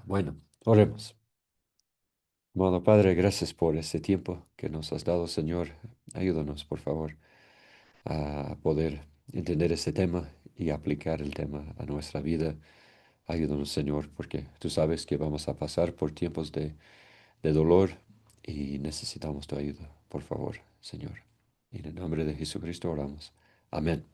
Bueno, oremos. Amado Padre, gracias por este tiempo que nos has dado, Señor. Ayúdanos, por favor, a poder entender este tema y aplicar el tema a nuestra vida. Ayúdanos, Señor, porque tú sabes que vamos a pasar por tiempos de dolor y necesitamos tu ayuda, por favor, Señor. Y en el nombre de Jesucristo oramos. Amén.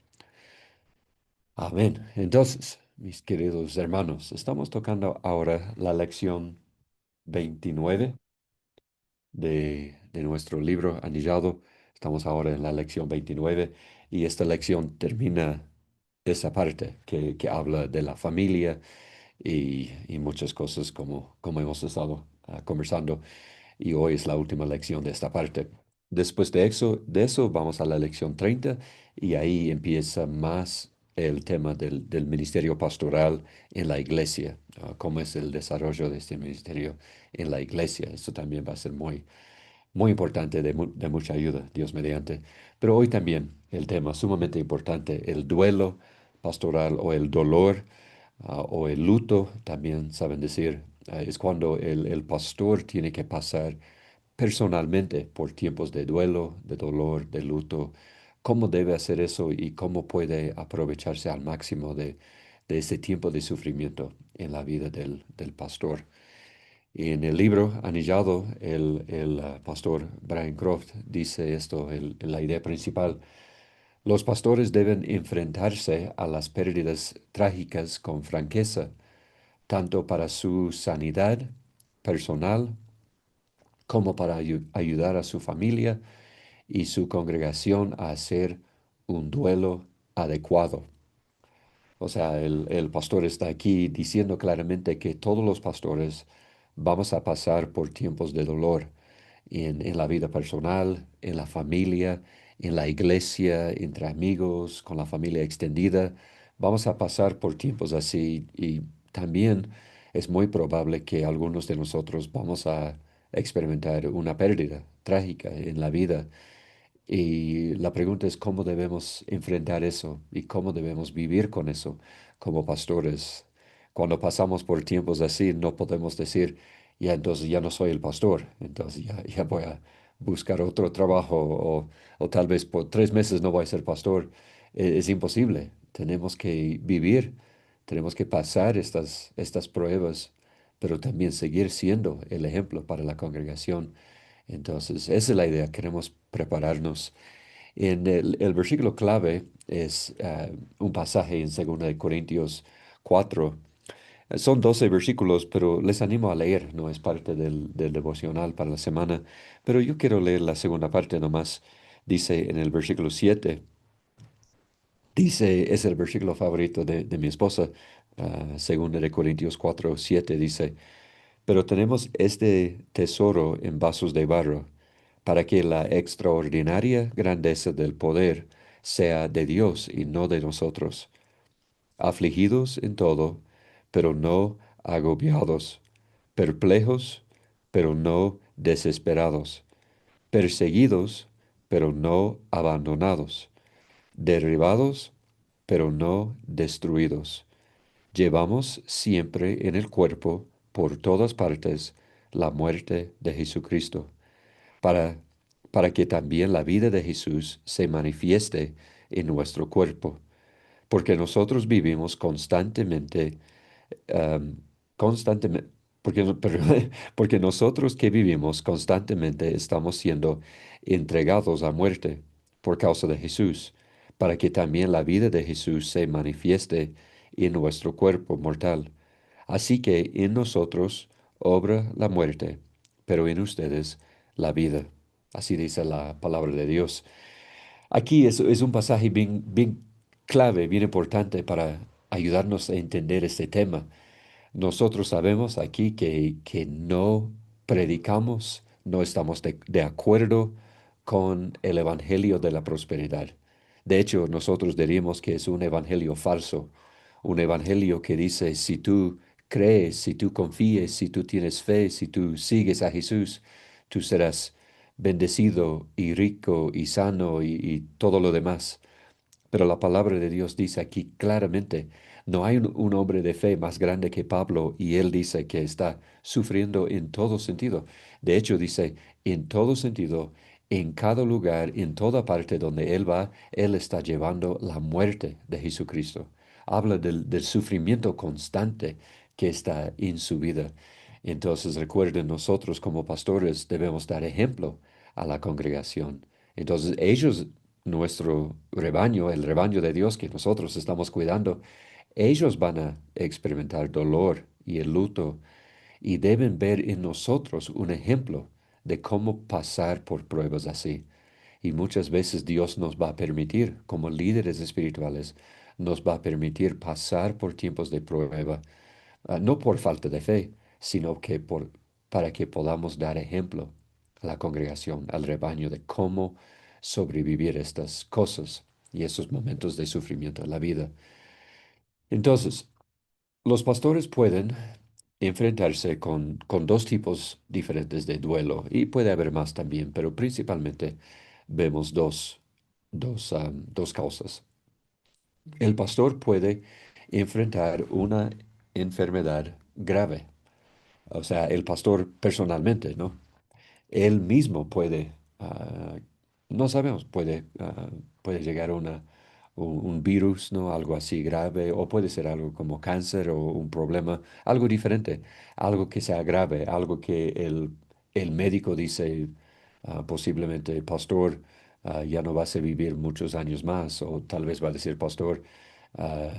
Amén. Entonces, mis queridos hermanos, estamos tocando ahora la lección 29 de nuestro libro anillado. Estamos ahora en la lección 29 y esta lección termina esa parte que habla de la familia y muchas cosas como hemos estado conversando. Y hoy es la última lección de esta parte. Después de eso vamos a la lección 30 y ahí empieza más el tema del ministerio pastoral en la iglesia, cómo es el desarrollo de este ministerio en la iglesia. Esto también va a ser muy importante, de mucha ayuda, Dios mediante. Pero hoy también el tema sumamente importante, el duelo pastoral o el dolor o el luto, también saben decir, es cuando el pastor tiene que pasar personalmente por tiempos de duelo, de dolor, de luto. ¿Cómo debe hacer eso y cómo puede aprovecharse al máximo de ese tiempo de sufrimiento en la vida del pastor? Y en el libro Anillado, el pastor Brian Croft dice esto, la idea principal. Los pastores deben enfrentarse a las pérdidas trágicas con franqueza, tanto para su sanidad personal como para ayudar a su familia y su congregación a hacer un duelo adecuado. O sea, el pastor está aquí diciendo claramente que todos los pastores vamos a pasar por tiempos de dolor en la vida personal, en la familia, en la iglesia, entre amigos, con la familia extendida. Vamos a pasar por tiempos así y también es muy probable que algunos de nosotros vamos a experimentar una pérdida trágica en la vida. Y la pregunta es cómo debemos enfrentar eso y cómo debemos vivir con eso como pastores. Cuando pasamos por tiempos así, no podemos decir, ya entonces ya no soy el pastor, entonces ya voy a buscar otro trabajo o tal vez por 3 meses no voy a ser pastor. Es imposible. Tenemos que vivir, tenemos que pasar estas pruebas, pero también seguir siendo el ejemplo para la congregación. Entonces, esa es la idea, queremos prepararnos. En el versículo clave es un pasaje en 2 Corintios 4. Son 12 versículos, pero les animo a leer, no es parte del devocional para la semana, pero yo quiero leer la segunda parte nomás. Dice en el versículo 7, dice, es el versículo favorito de mi esposa, 2 Corintios 4:7 dice, pero tenemos este tesoro en vasos de barro, para que la extraordinaria grandeza del poder sea de Dios y no de nosotros, afligidos en todo, pero no agobiados, perplejos, pero no desesperados, perseguidos, pero no abandonados, derribados, pero no destruidos. Llevamos siempre en el cuerpo, por todas partes, la muerte de Jesucristo, para, para que también la vida de Jesús se manifieste en nuestro cuerpo, porque nosotros vivimos am, constantemente, porque nosotros que vivimos constantemente estamos siendo entregados a muerte por causa de Jesús, para que también la vida de Jesús se manifieste en nuestro cuerpo mortal. Así que en nosotros obra la muerte, pero en ustedes la vida. Así dice la palabra de Dios. Aquí es un pasaje bien clave, bien importante para ayudarnos a entender este tema. Nosotros sabemos aquí que no predicamos, no estamos de acuerdo con el evangelio de la prosperidad. De hecho, nosotros diríamos que es un evangelio falso, un evangelio que dice, si tú crees, si tú confíes, si tú tienes fe, si tú sigues a Jesús, tú serás bendecido y rico y sano y todo lo demás. Pero la palabra de Dios dice aquí claramente, No hay un hombre de fe más grande que Pablo y él dice que está sufriendo en todo sentido. De hecho, dice, en todo sentido, en cada lugar, en toda parte donde él va, él está llevando la muerte de Jesucristo. Habla del sufrimiento constante que está en su vida. Entonces, recuerden, nosotros como pastores debemos dar ejemplo a la congregación. Entonces, ellos, nuestro rebaño, el rebaño de Dios que nosotros estamos cuidando, ellos van a experimentar dolor y el luto y deben ver en nosotros un ejemplo de cómo pasar por pruebas así. Y muchas veces Dios nos va a permitir, como líderes espirituales, nos va a permitir pasar por tiempos de prueba, no por falta de fe, sino que para que podamos dar ejemplo a la congregación, al rebaño, de cómo sobrevivir estas cosas y esos momentos de sufrimiento en la vida. Entonces, los pastores pueden enfrentarse con dos tipos diferentes de duelo y puede haber más también, pero principalmente vemos dos causas. El pastor puede enfrentar una enfermedad grave, o sea, el pastor personalmente, ¿no? Él mismo puede, no sabemos, puede llegar un virus, ¿no? Algo así grave, o puede ser algo como cáncer o un problema, algo diferente, algo que sea grave, algo que el médico dice, posiblemente, pastor, ya no vas a vivir muchos años más, o tal vez va a decir, pastor,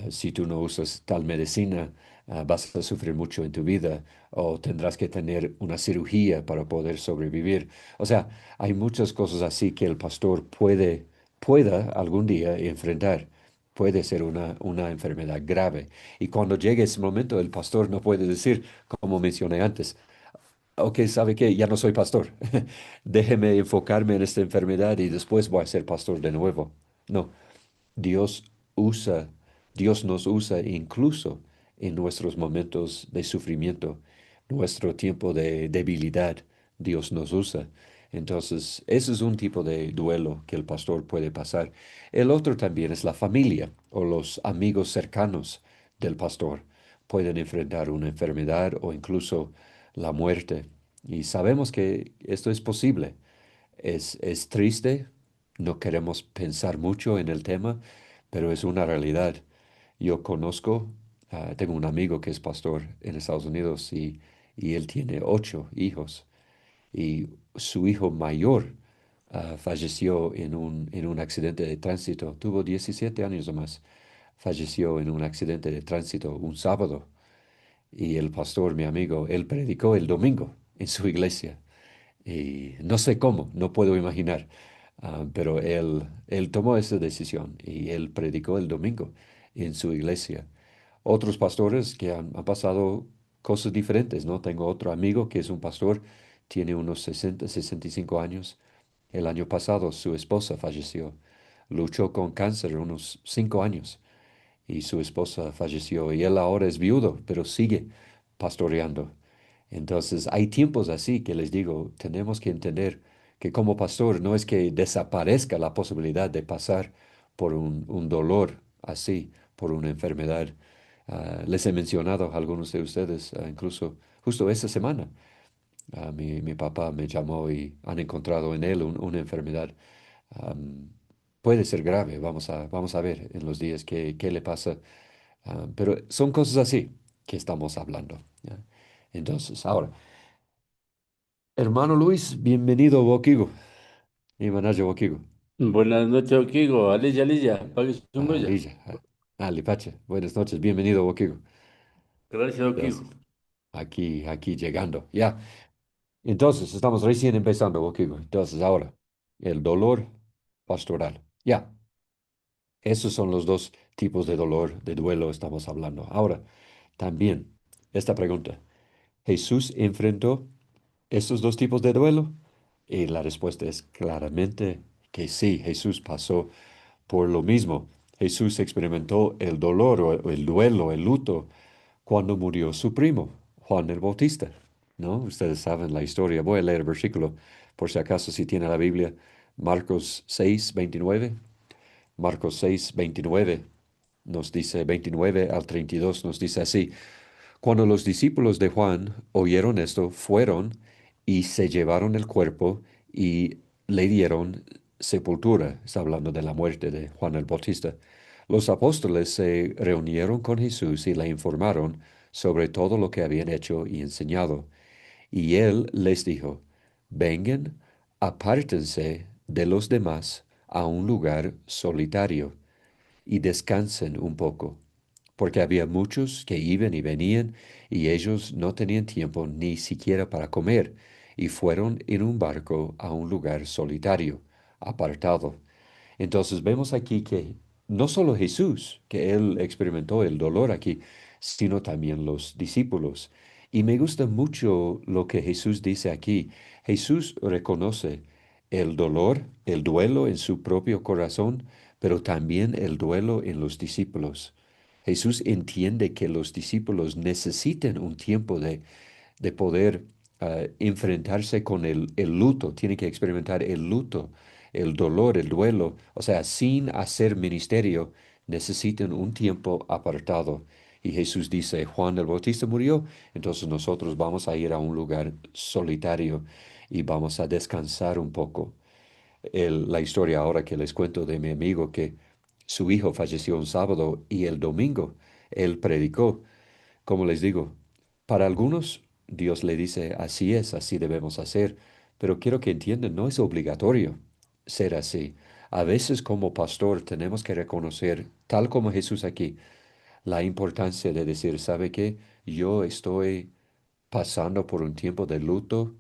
si tú no usas tal medicina, vas a sufrir mucho en tu vida o tendrás que tener una cirugía para poder sobrevivir. O sea, hay muchas cosas así que el pastor pueda algún día enfrentar. Puede ser una enfermedad grave. Y cuando llegue ese momento, el pastor no puede decir, como mencioné antes, ok, ¿sabe qué? Ya no soy pastor. Déjeme enfocarme en esta enfermedad y después voy a ser pastor de nuevo. No, Dios usa, Dios nos usa incluso en nuestros momentos de sufrimiento, nuestro tiempo de debilidad, Dios nos usa. Entonces, ese es un tipo de duelo que el pastor puede pasar. El otro también es la familia o los amigos cercanos del pastor. Pueden enfrentar una enfermedad o incluso la muerte. Y sabemos que esto es posible. Es triste, no queremos pensar mucho en el tema, pero es una realidad. Yo conozco, tengo un amigo que es pastor en Estados Unidos y él tiene 8 hijos y su hijo mayor falleció en un accidente de tránsito, tuvo 17 años o más, falleció en un accidente de tránsito un sábado y el pastor, mi amigo, él predicó el domingo en su iglesia. Y no sé cómo, no puedo imaginar, pero él tomó esa decisión y él predicó el domingo en su iglesia. Otros pastores que han pasado cosas diferentes, ¿no? Tengo otro amigo que es un pastor, tiene unos 65 años. El año pasado su esposa falleció. Luchó con cáncer unos 5 años y su esposa falleció y él ahora es viudo, pero sigue pastoreando. Entonces, hay tiempos así que les digo, tenemos que entender que como pastor no es que desaparezca la posibilidad de pasar por un dolor así, por una enfermedad. Les he mencionado a algunos de ustedes, incluso justo esta semana, mi papá me llamó y han encontrado en él una enfermedad. Am, Puede ser grave, vamos a ver en los días qué le pasa. Pero son cosas así que estamos hablando. ¿Ya? Entonces, ahora. Hermano Luis, bienvenido a Boquigo. Imanayo Boquigo. Buenas noches, Okigo. Alilla, Alilla. Pague un goya. Alilla. Lipache. Buenas noches, bienvenido a Boquigo. Gracias, Okigo. Entonces, aquí llegando. Ya. Entonces, estamos recién empezando, Boquigo. Entonces, ahora, el dolor pastoral. Ya. Esos son los dos tipos de dolor, de duelo estamos hablando. Ahora, también, esta pregunta. ¿Jesús enfrentó estos dos tipos de duelo? Y la respuesta es claramente que sí, Jesús pasó por lo mismo. Jesús experimentó el dolor o el duelo, el luto, cuando murió su primo, Juan el Bautista. ¿No? Ustedes saben la historia. Voy a leer el versículo, por si acaso, si tiene la Biblia. Marcos 6:29. Marcos 6:29. nos dice 29 al 32, nos dice así. Cuando los discípulos de Juan oyeron esto, fueron y se llevaron el cuerpo y le dieron sepultura. Está hablando de la muerte de Juan el Bautista. Los apóstoles se reunieron con Jesús y le informaron sobre todo lo que habían hecho y enseñado. Y él les dijo, vengan, apártense de los demás a un lugar solitario y descansen un poco, porque había muchos que iban y venían y ellos no tenían tiempo ni siquiera para comer, y fueron en un barco a un lugar solitario, apartado. Entonces vemos aquí que no solo Jesús, que él experimentó el dolor aquí, sino también los discípulos. Y me gusta mucho lo que Jesús dice aquí. Jesús reconoce el dolor, el duelo en su propio corazón, pero también el duelo en los discípulos. Jesús entiende que los discípulos necesitan un tiempo de poder enfrentarse con el luto, tiene que experimentar el luto, el dolor, el duelo, o sea, sin hacer ministerio, necesitan un tiempo apartado. Y Jesús dice, Juan el Bautista murió, entonces nosotros vamos a ir a un lugar solitario y vamos a descansar un poco. La historia ahora que les cuento de mi amigo que su hijo falleció un sábado y el domingo él predicó. Como les digo, para algunos Dios le dice, así es, así debemos hacer, pero quiero que entiendan, no es obligatorio ser así. A veces como pastor tenemos que reconocer, tal como Jesús aquí, la importancia de decir, ¿sabe qué? Yo estoy pasando por un tiempo de luto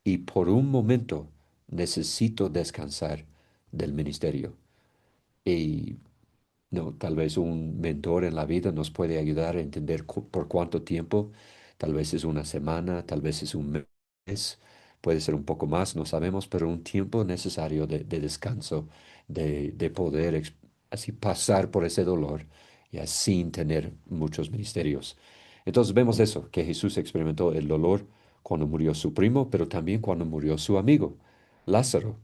y por un momento necesito descansar del ministerio. Y no, tal vez un mentor en la vida nos puede ayudar a entender por cuánto tiempo, tal vez es una semana, tal vez es un mes, puede ser un poco más, no sabemos, pero un tiempo necesario de descanso, de poder así pasar por ese dolor y así sin tener muchos ministerios. Entonces vemos eso, que Jesús experimentó el dolor cuando murió su primo, pero también cuando murió su amigo, Lázaro.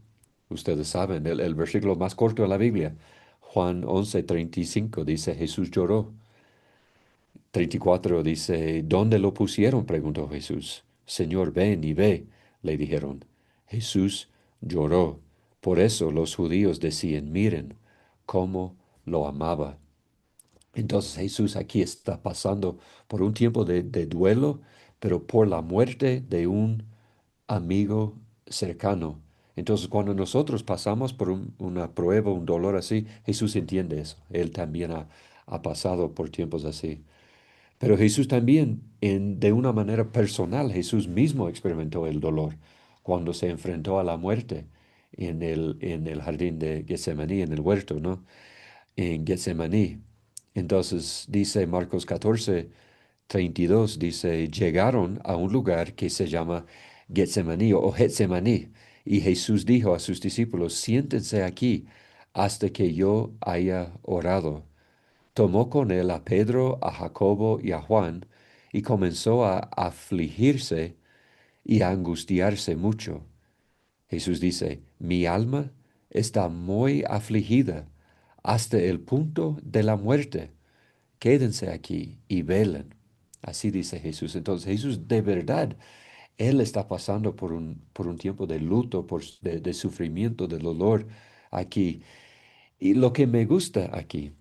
Ustedes saben, el versículo más corto de la Biblia. Juan 11:35 dice, Jesús lloró. 34 dice, ¿dónde lo pusieron? Preguntó Jesús. Señor, ven y ve, le dijeron. Jesús lloró. Por eso los judíos decían, miren cómo lo amaba. Entonces Jesús aquí está pasando por un tiempo de duelo, pero por la muerte de un amigo cercano. Entonces, cuando nosotros pasamos por una prueba, un dolor así, Jesús entiende eso. Él también ha pasado por tiempos así. Pero Jesús también, de una manera personal, Jesús mismo experimentó el dolor cuando se enfrentó a la muerte en el jardín de Getsemaní, en el huerto, ¿no? En Getsemaní. Entonces dice Marcos 14:32 dice, llegaron a un lugar que se llama Getsemaní o Getsemaní, y Jesús dijo a sus discípulos, siéntense aquí hasta que yo haya orado. Tomó con él a Pedro, a Jacobo y a Juan, y comenzó a afligirse y a angustiarse mucho. Jesús dice, mi alma está muy afligida hasta el punto de la muerte. Quédense aquí y velen. Así dice Jesús. Entonces Jesús de verdad, Él está pasando por un tiempo de luto, de sufrimiento, de dolor aquí. Y lo que me gusta aquí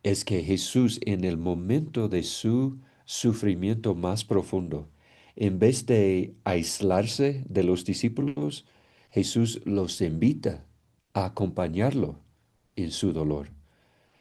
es que Jesús en el momento de su sufrimiento más profundo, en vez de aislarse de los discípulos, Jesús los invita a acompañarlo en su dolor.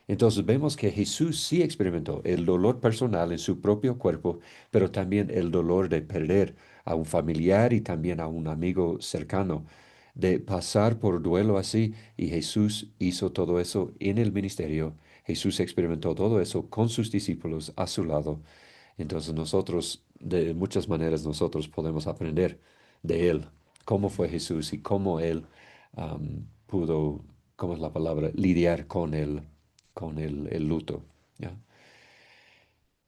Entonces vemos que Jesús sí experimentó el dolor personal en su propio cuerpo, pero también el dolor de perder a un familiar y también a un amigo cercano, de pasar por duelo así. Y Jesús hizo todo eso en el ministerio. Jesús experimentó todo eso con sus discípulos a su lado. Entonces nosotros, de muchas maneras, nosotros podemos aprender de él, cómo fue Jesús y cómo él pudo, ¿cómo es la palabra? Lidiar con el luto. ¿Ya?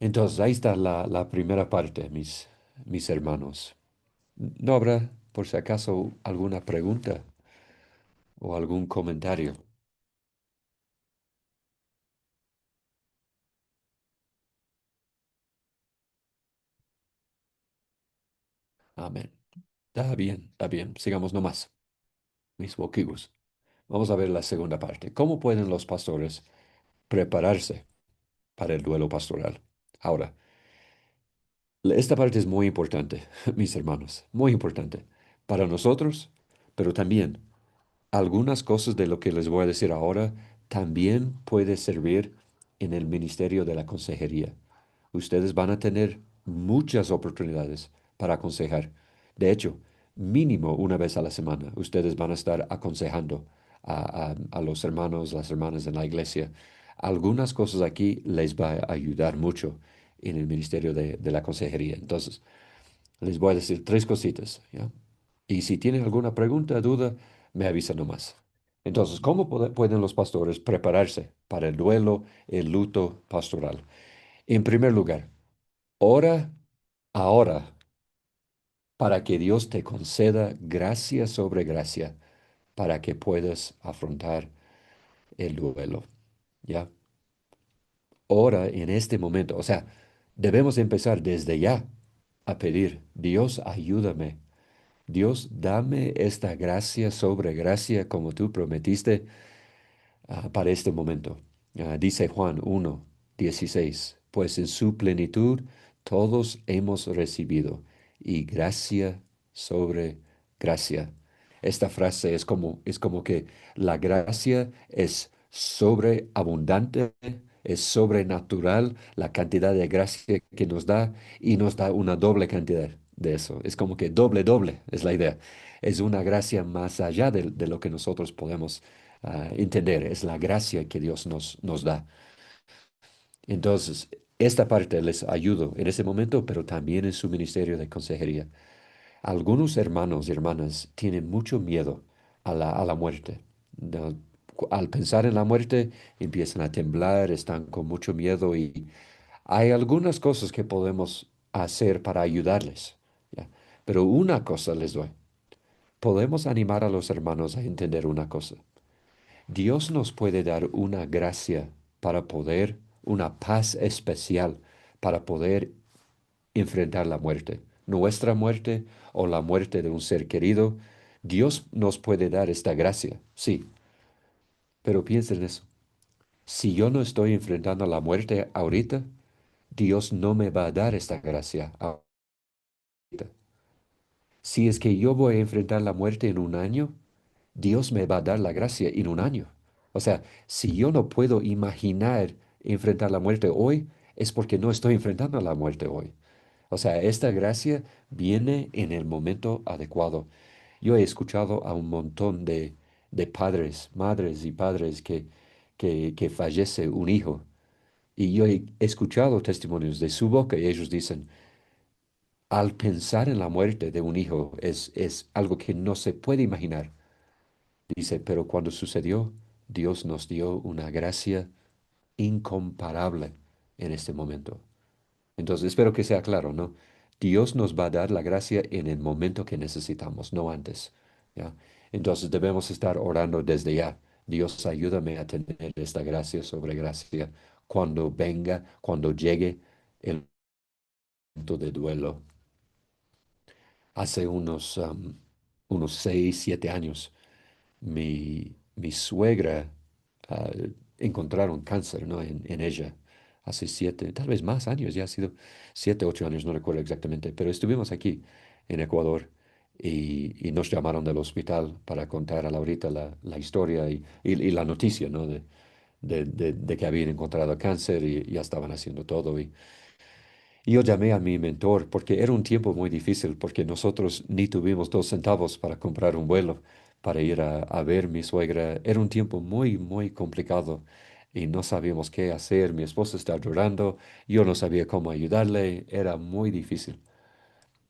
Entonces, ahí está la primera parte, mis hermanos. ¿No habrá, por si acaso, alguna pregunta o algún comentario? Amén. Está bien, está bien. Sigamos nomás, mis boquigos. Vamos a ver la segunda parte. ¿Cómo pueden los pastores prepararse para el duelo pastoral? Ahora, esta parte es muy importante, mis hermanos, muy importante para nosotros, pero también algunas cosas de lo que les voy a decir ahora también puede servir en el ministerio de la consejería. Ustedes van a tener muchas oportunidades para aconsejar. De hecho, mínimo una vez a la semana, ustedes van a estar aconsejando a los hermanos, las hermanas en la iglesia. Algunas cosas aquí les va a ayudar mucho en el ministerio de la consejería. Entonces, les voy a decir tres cositas, ¿ya? Y si tienen alguna pregunta, duda, me avisan nomás. Entonces, ¿cómo pueden los pastores prepararse para el duelo, el luto pastoral? En primer lugar, ora ahora para que Dios te conceda gracia sobre gracia para que puedas afrontar el duelo, ¿ya? Ora en este momento, o sea, debemos empezar desde ya a pedir, Dios, ayúdame. Dios, dame esta gracia sobre gracia como tú prometiste para este momento. Dice Juan 1:16, pues en su plenitud todos hemos recibido y gracia sobre gracia. Esta frase es como que la gracia es sobreabundante, es sobrenatural, la cantidad de gracia que nos da y nos da una doble cantidad de eso. Es como que doble, doble es la idea. Es una gracia más allá de lo que nosotros podemos entender, es la gracia que Dios nos da. Entonces, esta parte les ayudo en ese momento, pero también en su ministerio de consejería. Algunos hermanos y hermanas tienen mucho miedo a la muerte. No, al pensar en la muerte, empiezan a temblar, están con mucho miedo y hay algunas cosas que podemos hacer para ayudarles, ¿ya? Pero una cosa les doy. Podemos animar a los hermanos a entender una cosa. Dios nos puede dar una gracia para poder, una paz especial para poder enfrentar la muerte, nuestra muerte o la muerte de un ser querido. Dios nos puede dar esta gracia, sí, pero piensen en eso. Si yo no estoy enfrentando la muerte ahorita, Dios no me va a dar esta gracia ahorita. Si es que yo voy a enfrentar la muerte en un año, Dios me va a dar la gracia en un año. O sea, si yo no puedo imaginar enfrentar la muerte hoy, es porque no estoy enfrentando la muerte hoy. O sea, esta gracia viene en el momento adecuado. Yo he escuchado a un montón de padres, madres y padres que fallece un hijo. Y yo he escuchado testimonios de su boca y ellos dicen, al pensar en la muerte de un hijo es algo que no se puede imaginar. Dice, pero cuando sucedió, Dios nos dio una gracia incomparable en este momento. Entonces, espero que sea claro, ¿no? Dios nos va a dar la gracia en el momento que necesitamos, no antes, ¿ya? Entonces debemos estar orando desde ya. Dios, ayúdame a tener esta gracia sobre gracia cuando venga, cuando llegue el momento de duelo. Hace unos 6, 7 años, mi suegra ah, encontraron cáncer, ¿no? en ella. Hace 7, tal vez más años, ya ha sido 7, 8 años, no recuerdo exactamente, pero estuvimos aquí en Ecuador y nos llamaron del hospital para contar a Laurita la historia y la noticia, ¿no? De que habían encontrado cáncer y ya estaban haciendo todo. Y yo llamé a mi mentor porque era un tiempo muy difícil porque nosotros ni tuvimos 2 centavos para comprar un vuelo para ir a ver mi suegra. Era un tiempo muy, muy complicado y no sabíamos qué hacer. Mi esposa estaba llorando, yo no sabía cómo ayudarle, era muy difícil.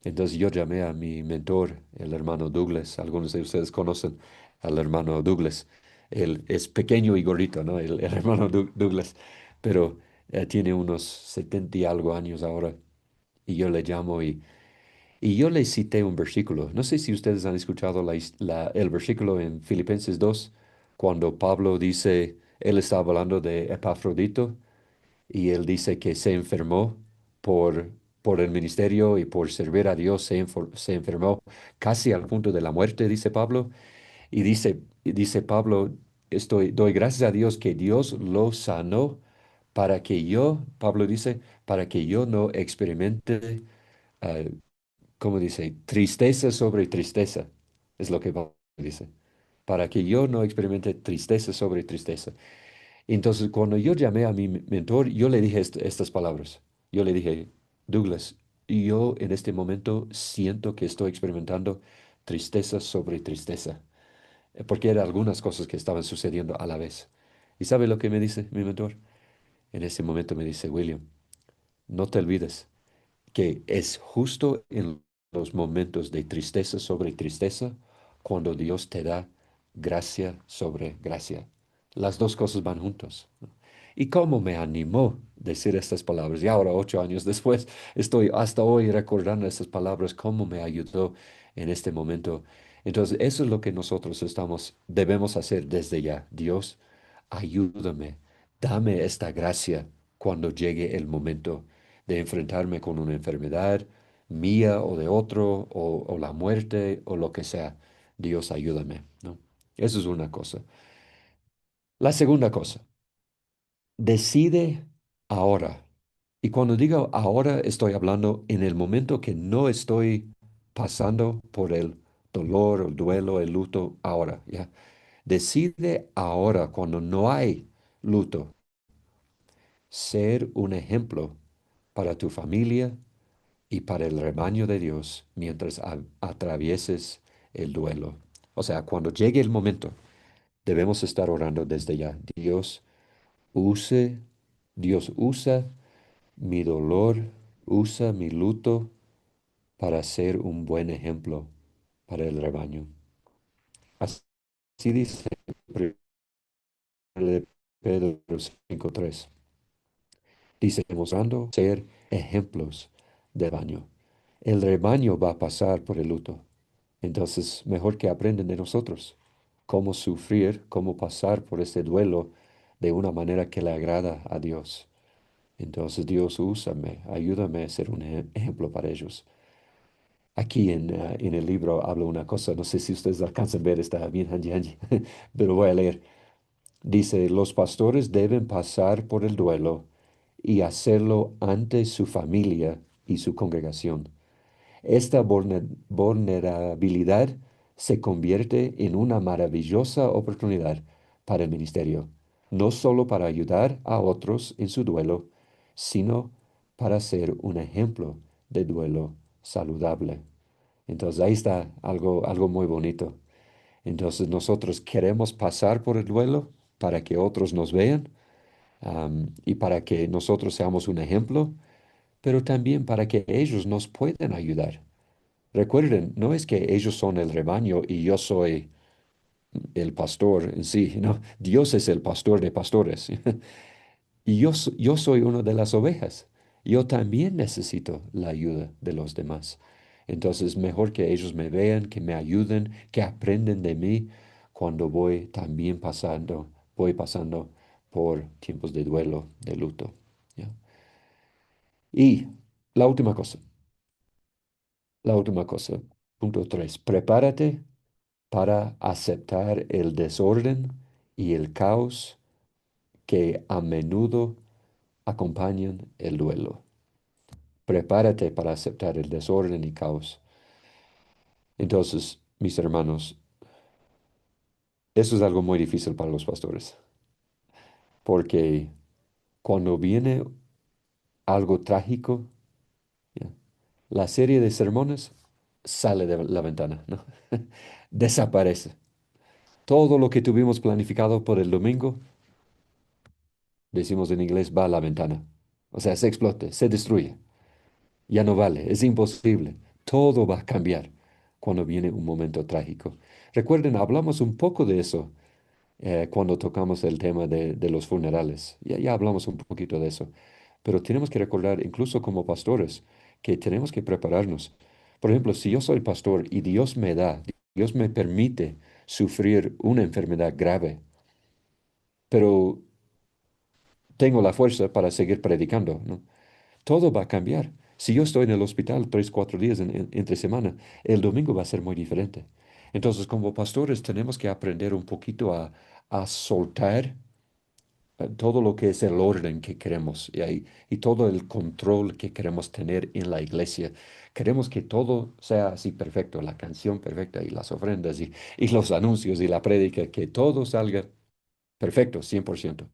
Entonces yo llamé a mi mentor, el hermano Douglas. Algunos de ustedes conocen al hermano Douglas. Él es pequeño y gordito, ¿no? El hermano Douglas, pero tiene unos 70 y algo años ahora. Y yo le llamo y yo le cité un versículo. No sé si ustedes han escuchado el versículo en Filipenses 2, cuando Pablo dice, él estaba hablando de Epafrodito y él dice que se enfermó por, por el ministerio y por servir a Dios se enfermó casi al punto de la muerte, dice Pablo. Y dice Pablo, doy gracias a Dios que Dios lo sanó para que yo, Pablo dice, para que yo no experimente, ah, ¿cómo dice? Tristeza sobre tristeza. Es lo que Pablo dice. Para que yo no experimente tristeza sobre tristeza. Entonces, cuando yo llamé a mi mentor, yo le dije estas palabras. Yo le dije, Douglas, yo en este momento siento que estoy experimentando tristeza sobre tristeza, porque eran algunas cosas que estaban sucediendo a la vez. ¿Y sabe lo que me dice mi mentor? En ese momento me dice, William, no te olvides que es justo en los momentos de tristeza sobre tristeza cuando Dios te da gracia sobre gracia. Las dos cosas van juntos. ¿Y cómo me animó decir estas palabras? Y ahora, 8 años después, estoy hasta hoy recordando estas palabras, cómo me ayudó en este momento. Entonces, eso es lo que nosotros debemos hacer desde ya. Dios, ayúdame, dame esta gracia cuando llegue el momento de enfrentarme con una enfermedad mía o de otro, o la muerte, o lo que sea. Dios, ayúdame, ¿no? Eso es una cosa. La segunda cosa. Decide ahora. Y cuando digo ahora, estoy hablando en el momento que no estoy pasando por el dolor, el duelo, el luto, ahora, ¿ya? Decide ahora, cuando no hay luto, ser un ejemplo para tu familia y para el rebaño de Dios mientras atravieses el duelo. O sea, cuando llegue el momento, debemos estar orando desde ya. Use, Dios usa mi dolor, usa mi luto para ser un buen ejemplo para el rebaño. Así dice 1 Pedro 5:3. Dice, demostrando ser ejemplos de rebaño. El rebaño va a pasar por el luto. Entonces, mejor que aprendan de nosotros cómo sufrir, cómo pasar por este duelo de una manera que le agrada a Dios. Entonces, Dios, úsame, ayúdame a ser un ejemplo para ellos. Aquí en el libro habla una cosa, no sé si ustedes alcanzan a ver, está bien, hanji, hanji, pero voy a leer. Dice, los pastores deben pasar por el duelo y hacerlo ante su familia y su congregación. Esta vulnerabilidad se convierte en una maravillosa oportunidad para el ministerio, no solo para ayudar a otros en su duelo, sino para ser un ejemplo de duelo saludable. Entonces ahí está algo muy bonito. Entonces nosotros queremos pasar por el duelo para que otros nos vean, y para que nosotros seamos un ejemplo, pero también para que ellos nos puedan ayudar. Recuerden, no es que ellos son el rebaño y yo soy el pastor en sí, no, Dios es el pastor de pastores. Y yo soy una de las ovejas. Yo también necesito la ayuda de los demás. Entonces, mejor que ellos me vean, que me ayuden, que aprenden de mí cuando voy pasando por tiempos de duelo, de luto. ¿Ya? Y la última cosa, punto 3, prepárate para aceptar el desorden y el caos que a menudo acompañan el duelo. Prepárate para aceptar el desorden y caos. Entonces, mis hermanos, eso es algo muy difícil para los pastores, porque cuando viene algo trágico, ¿ya? La serie de sermones sale de la ventana, ¿no? Desaparece. Todo lo que tuvimos planificado por el domingo, decimos en inglés, va a la ventana. O sea, se explota, se destruye. Ya no vale, es imposible. Todo va a cambiar cuando viene un momento trágico. Recuerden, hablamos un poco de eso cuando tocamos el tema de los funerales. Ya hablamos un poquito de eso. Pero tenemos que recordar, incluso como pastores, que tenemos que prepararnos. Por ejemplo, si yo soy pastor y Dios me permite sufrir una enfermedad grave, pero tengo la fuerza para seguir predicando, ¿no? Todo va a cambiar. Si yo estoy en el hospital 3, 4 días entre semana, el domingo va a ser muy diferente. Entonces, como pastores, tenemos que aprender un poquito a soltar todo lo que es el orden que queremos y todo el control que queremos tener en la iglesia. Queremos que todo sea así perfecto, la canción perfecta y las ofrendas y los anuncios y la prédica, que todo salga perfecto, 100%.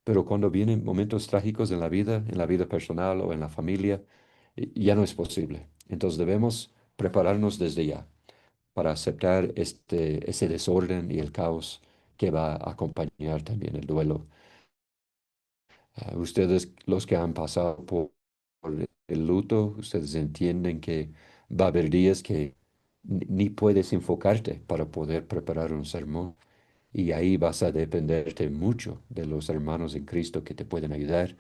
Pero cuando vienen momentos trágicos en la vida personal o en la familia, ya no es posible. Entonces debemos prepararnos desde ya para aceptar ese desorden y el caos que va a acompañar también el duelo. Ustedes, los que han pasado por el luto, ustedes entienden que va a haber días que ni puedes enfocarte para poder preparar un sermón. Y ahí vas a dependerte mucho de los hermanos en Cristo que te pueden ayudar.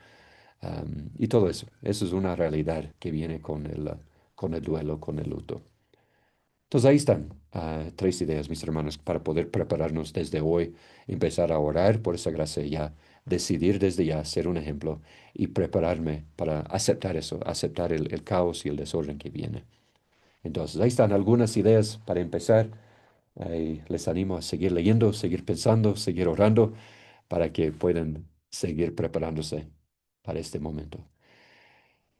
Y todo eso. Eso es una realidad que viene con el duelo, con el luto. Entonces ahí están 3 ideas, mis hermanos, para poder prepararnos desde hoy, empezar a orar por esa gracia ya, decidir desde ya ser un ejemplo y prepararme para aceptar eso, aceptar el caos y el desorden que viene. Entonces ahí están algunas ideas para empezar. Ahí les animo a seguir leyendo, seguir pensando, seguir orando para que puedan seguir preparándose para este momento.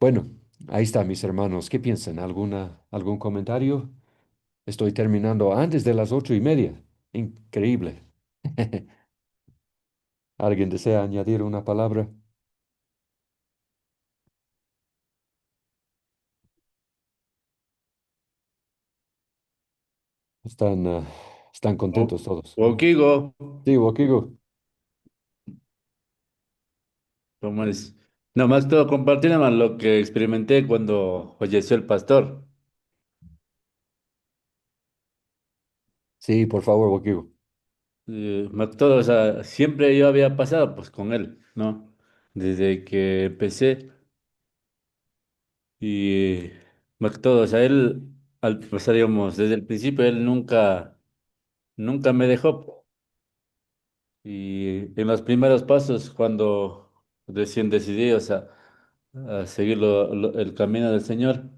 Bueno, ahí está, mis hermanos. ¿Qué piensan? ¿Algún comentario? Estoy terminando antes de las 8:30. Increíble. ¿Alguien desea añadir una palabra? Están, están contentos todos. Okigo, Sí, Wokigo. ¿cómo es? Nomás todo compartir nomás lo que experimenté cuando falleció el pastor. Sí, por favor, Wokigo. Más que todo, o sea, siempre yo había pasado pues con él, ¿no? Desde que empecé y más que todo, o sea, él, o sea, digamos, desde el principio él nunca me dejó. Y en los primeros pasos, cuando recién decidí, o sea, a seguir el camino del Señor,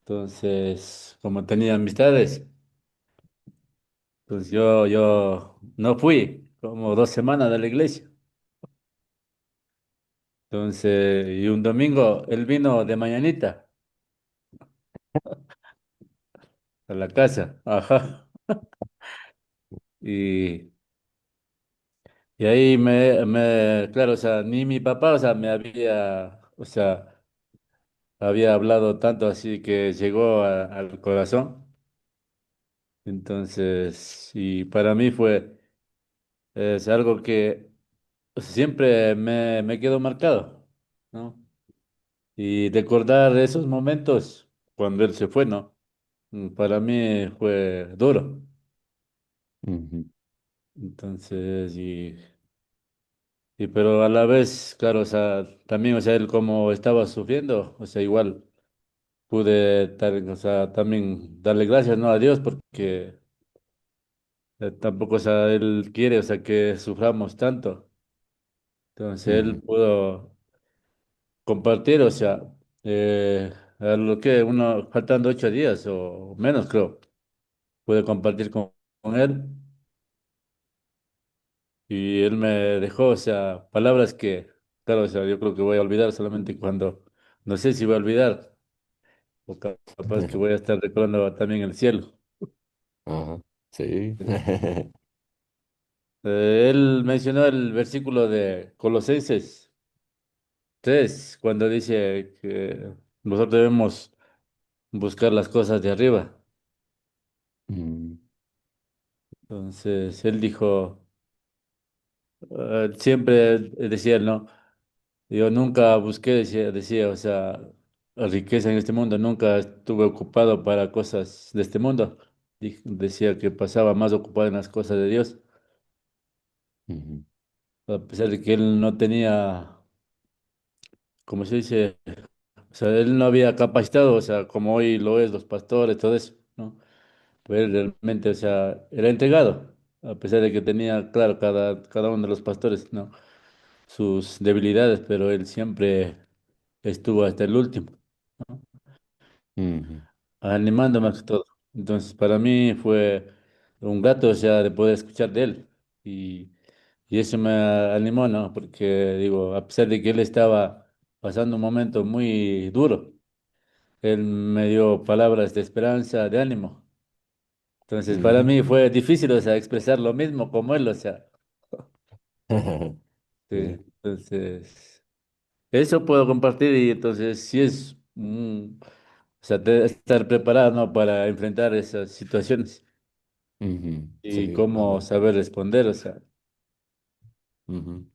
entonces, como tenía amistades, pues yo no fui como 2 semanas de la iglesia. Entonces, y un domingo él vino de mañanita a la casa, ajá, y, y ahí claro, o sea, ni mi papá, o sea, o sea, había hablado tanto así que llegó al corazón. Entonces, y para mí es algo que siempre me quedó marcado, ¿no? Y recordar esos momentos cuando él se fue, ¿no? Para mí fue duro. Ujú, Entonces, pero a la vez, claro, o sea, también, o sea, él como estaba sufriendo, o sea, igual pude, o sea, también darle gracias, ¿no? A Dios porque tampoco, o sea, él quiere, o sea, que suframos tanto. Entonces, él ujú, pudo compartir, o sea, a lo que faltando 8 días o menos, creo, pude compartir con él y él me dejó, o sea, palabras que, claro, o sea, yo creo que voy a olvidar solamente cuando, no sé si voy a olvidar, o capaz que voy a estar recordando también el cielo. ajá, sí. Él mencionó el versículo de Colosenses 3 cuando dice que nosotros debemos buscar las cosas de arriba. Mm, Entonces, él dijo, siempre decía él, ¿no? Yo nunca busqué, decía, o sea, la riqueza en este mundo, nunca estuve ocupado para cosas de este mundo. Decía que pasaba más ocupado en las cosas de Dios, ujú, a pesar de que él no tenía, como se dice, o sea, él no había capacitado, o sea, como hoy lo es los pastores, todo eso, ¿no? Pero él realmente, o sea, era entregado, a pesar de que tenía, claro, cada uno de los pastores, ¿no? Sus debilidades, pero él siempre estuvo hasta el último. ujú, animando más que todo. Entonces, para mí fue un grato ya de poder escuchar de él. Y, y eso me animó, ¿no? Porque, digo, a pesar de que él estaba pasando un momento muy duro, él me dio palabras de esperanza, de ánimo. Entonces, para ujú. mí fue difícil, o sea, expresar lo mismo como él, o sea, sí. Sí, Entonces, eso puedo compartir y entonces sí es, o sea, estar preparado, ¿no? Para enfrentar esas situaciones. ujú, Y sí, cómo amén. saber responder, o sea, Ujú.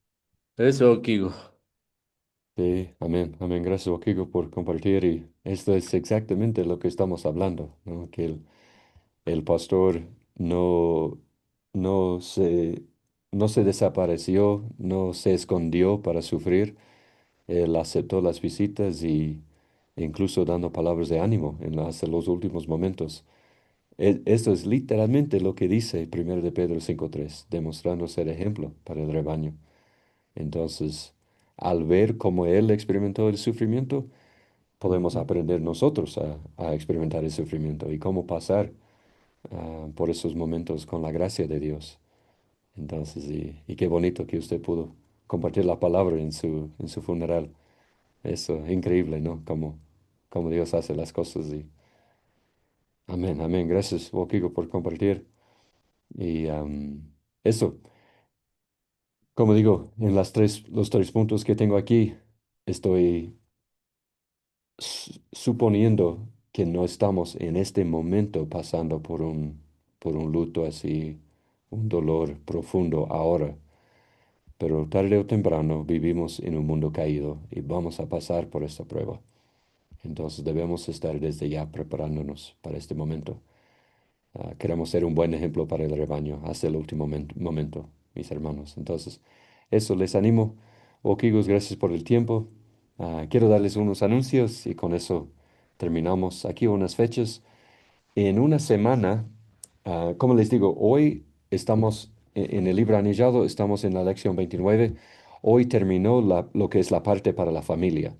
eso, Kigo. Sí, amén, amén. Gracias, Okigo, por compartir. Y esto es exactamente lo que estamos hablando, ¿no? Que el pastor no, no se, no se desapareció, no se escondió para sufrir. Él aceptó las visitas e incluso dando palabras de ánimo hasta los últimos momentos. Esto es literalmente lo que dice 1 de Pedro 5:3, demostrando ser ejemplo para el rebaño. Entonces, al ver cómo él experimentó el sufrimiento, podemos Ujú. aprender nosotros a experimentar el sufrimiento y cómo pasar por esos momentos con la gracia de Dios. Entonces, y qué bonito que usted pudo compartir la palabra en su funeral. Eso, increíble, ¿no? Cómo Dios hace las cosas. Y amén, amén. Gracias, Wokigo, por compartir. Y eso, como digo, en los tres puntos que tengo aquí, estoy suponiendo que no estamos en este momento pasando por un luto así, un dolor profundo ahora, pero tarde o temprano vivimos en un mundo caído y vamos a pasar por esta prueba. Entonces debemos estar desde ya preparándonos para este momento. Queremos ser un buen ejemplo para el rebaño hasta el último momento, mis hermanos. Entonces, eso les animo. Okigos, gracias por el tiempo. Quiero darles unos anuncios y con eso terminamos aquí unas fechas. En una semana, como les digo, hoy estamos en el libro anillado, estamos en la lección 29. Hoy terminó lo que es la parte para la familia.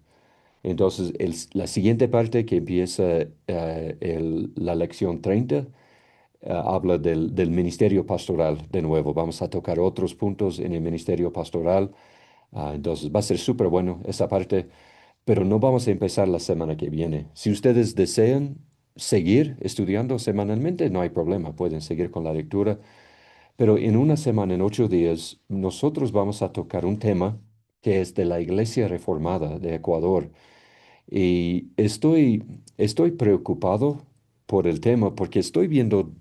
Entonces, la siguiente parte que empieza la lección 30 habla del ministerio pastoral de nuevo. Vamos a tocar otros puntos en el ministerio pastoral. Entonces, va a ser súper bueno esa parte, pero no vamos a empezar la semana que viene. Si ustedes desean seguir estudiando semanalmente, no hay problema, pueden seguir con la lectura, pero en una semana, en 8 días, nosotros vamos a tocar un tema que es de la Iglesia Reformada de Ecuador. Y estoy preocupado por el tema porque estoy viendo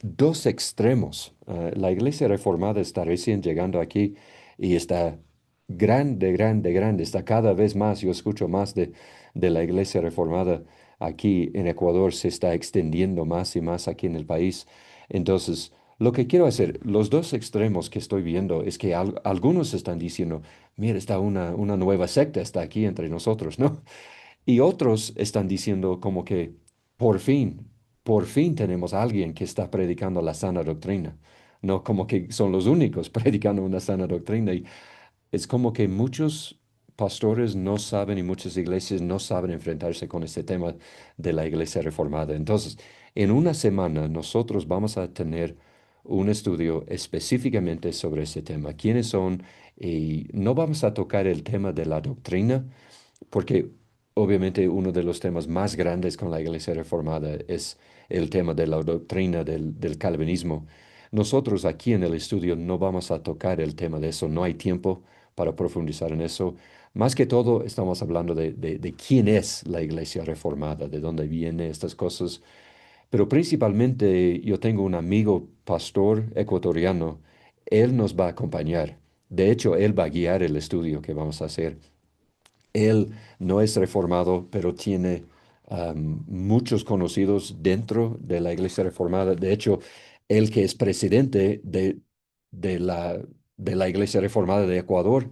dos extremos. La iglesia reformada está recién llegando aquí y está grande, grande, grande. Está cada vez más. Yo escucho más de la iglesia reformada aquí en Ecuador. Se está extendiendo más y más aquí en el país. Entonces, lo que quiero hacer, los dos extremos que estoy viendo es que algunos están diciendo, mira, está una nueva secta, está aquí entre nosotros, ¿no? Y otros están diciendo como que por fin tenemos a alguien que está predicando la sana doctrina. No como que son los únicos predicando una sana doctrina. Y es como que muchos pastores no saben y muchas iglesias no saben enfrentarse con este tema de la iglesia reformada. Entonces, en una semana nosotros vamos a tener un estudio específicamente sobre ese tema. ¿Quiénes son? Y no vamos a tocar el tema de la doctrina porque obviamente uno de los temas más grandes con la Iglesia Reformada es el tema de la doctrina del calvinismo. Nosotros aquí en el estudio no vamos a tocar el tema de eso, no hay tiempo para profundizar en eso. Más que todo, estamos hablando de quién es la Iglesia Reformada, de dónde vienen estas cosas, pero principalmente yo tengo un amigo pastor ecuatoriano, él nos va a acompañar. De hecho, él va a guiar el estudio que vamos a hacer. Él no es reformado, pero tiene muchos conocidos dentro de la Iglesia Reformada. De hecho, él que es presidente de de la Iglesia Reformada de Ecuador,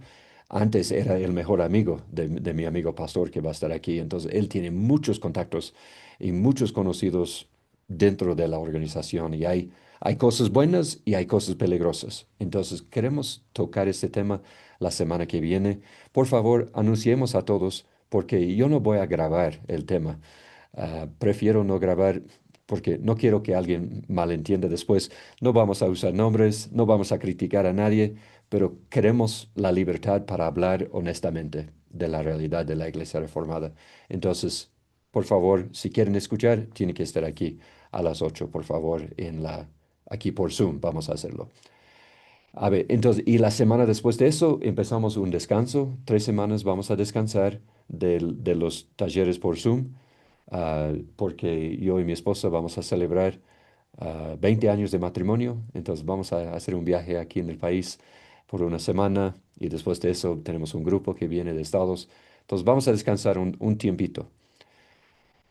antes era el mejor amigo de mi amigo pastor que va a estar aquí. Entonces, él tiene muchos contactos y muchos conocidos dentro de la organización y hay cosas buenas y hay cosas peligrosas. Entonces, queremos tocar este tema la semana que viene. Por favor, anunciemos a todos porque yo no voy a grabar el tema. Prefiero no grabar porque no quiero que alguien malentienda después. No vamos a usar nombres, no vamos a criticar a nadie, pero queremos la libertad para hablar honestamente de la realidad de la Iglesia Reformada. Entonces, por favor, si quieren escuchar, tienen que estar aquí a las 8, por favor, aquí por Zoom. Vamos a hacerlo. A ver, entonces, y la semana después de eso empezamos un descanso. 3 semanas vamos a descansar de los talleres por Zoom, porque yo y mi esposa vamos a celebrar 20 años de matrimonio. Entonces vamos a hacer un viaje aquí en el país por una semana y después de eso tenemos un grupo que viene de Estados. Entonces vamos a descansar un tiempito.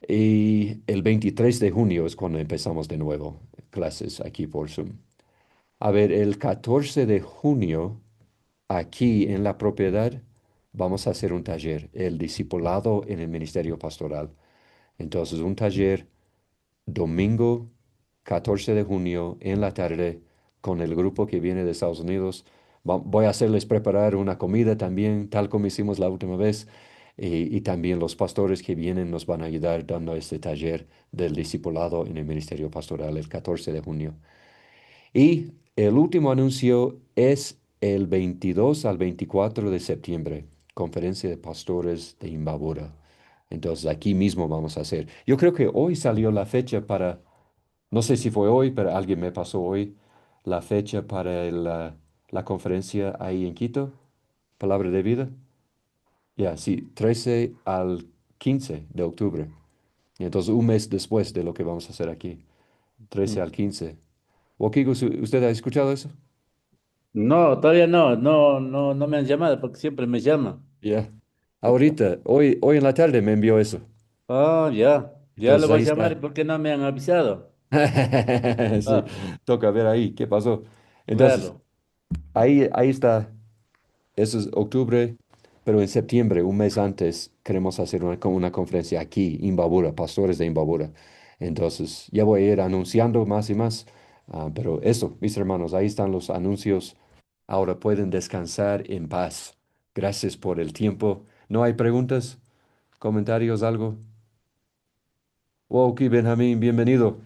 Y el 23 de junio es cuando empezamos de nuevo clases aquí por Zoom. A ver, el 14 de junio, aquí en la propiedad, vamos a hacer un taller, el discipulado en el ministerio pastoral. Entonces, un taller domingo 14 de junio en la tarde con el grupo que viene de Estados Unidos. Voy a hacerles preparar una comida también, tal como hicimos la última vez. Y también los pastores que vienen nos van a ayudar dando este taller del discipulado en el ministerio pastoral el 14 de junio. Y el último anuncio es el 22 al 24 de septiembre, conferencia de pastores de Imbabura. Entonces aquí mismo vamos a hacer. Yo creo que hoy salió la fecha para, no sé si fue hoy, pero alguien me pasó hoy la fecha para la conferencia ahí en Quito, Palabra de Vida. Ya, sí, 13 al 15 de octubre. Y entonces un mes después de lo que vamos a hacer aquí, 13 Mm. al 15. Wakiko, ¿usted ha escuchado eso? No, todavía no, no, no, no me han llamado porque siempre me llaman. Ya. Ahorita, hoy en la tarde me envió eso. Ah, ya, ya lo Entonces voy ahí a llamar y está. ¿por qué no me han avisado? Sí, Ah, toca ver ahí qué pasó. Entonces, claro. ahí está. Eso es octubre, pero en septiembre, un mes antes, queremos hacer una conferencia aquí, Imbabura, pastores de Imbabura. Entonces, ya voy a ir anunciando más y más. Pero eso, mis hermanos, ahí están los anuncios. Ahora pueden descansar en paz. Gracias por el tiempo. ¿No hay preguntas, comentarios, algo? Wow, aquí Benjamín, bienvenido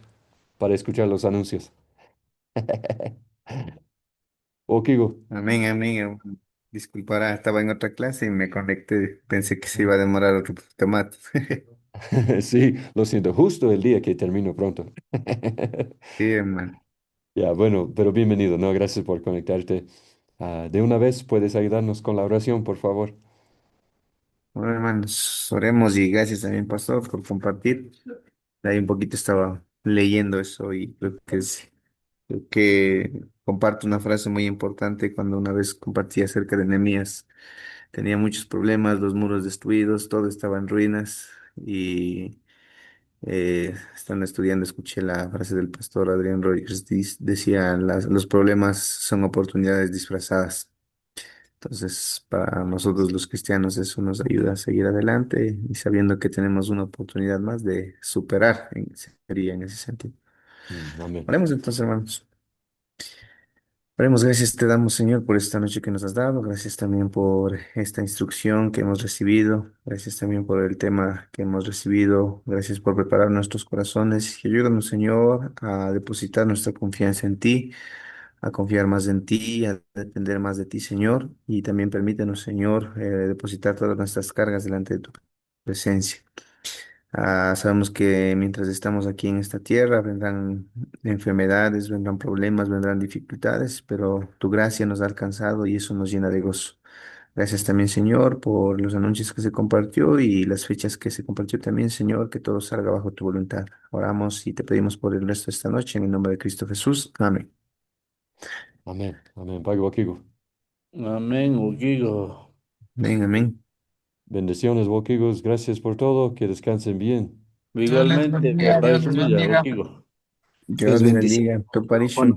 para escuchar los anuncios. Okigo. Amén, amén, hermano. Disculpará, estaba en otra clase y me conecté. Pensé que se iba a demorar otro poquito más. Sí, lo siento, justo el día que termino pronto. Sí, hermano. Ya, bueno, pero bienvenido, ¿no? Gracias por conectarte. De una vez, ¿puedes ayudarnos con la oración, por favor? Bueno, hermanos, oremos y gracias también, pastor, por compartir. Ahí un poquito estaba leyendo eso y creo que comparto una frase muy importante cuando una vez compartí acerca de Nehemías. Tenía muchos problemas, los muros destruidos, todo estaba en ruinas y estando estudiando, escuché la frase del pastor Adrián Rogers, decía, los problemas son oportunidades disfrazadas. Entonces, para nosotros los cristianos eso nos ayuda a seguir adelante y sabiendo que tenemos una oportunidad más de superar, sería en ese sentido. Amén. Oremos entonces, hermanos. Oremos, gracias te damos, Señor, por esta noche que nos has dado. Gracias también por esta instrucción que hemos recibido. Gracias también por el tema que hemos recibido. Gracias por preparar nuestros corazones y ayúdanos, Señor, a depositar nuestra confianza en ti, a confiar más en ti, a depender más de ti, Señor. Y también permítenos, Señor, depositar todas nuestras cargas delante de tu presencia. Sabemos que mientras estamos aquí en esta tierra vendrán enfermedades, vendrán problemas, vendrán dificultades, pero tu gracia nos ha alcanzado y eso nos llena de gozo. Gracias también, Señor, por los anuncios que se compartió y las fechas que se compartió también, Señor, que todo salga bajo tu voluntad. Oramos y te pedimos por el resto de esta noche en el nombre de Cristo Jesús. Amén. Amén. Amén. Pago Okigo. Amén, Huguigo. Amén, amén. Bendiciones, Wokigos. Gracias por todo. Que descansen bien. Igualmente, me Dios parece les suya, bendiga. Huguigo. Dios les bendiga. Tu aparición.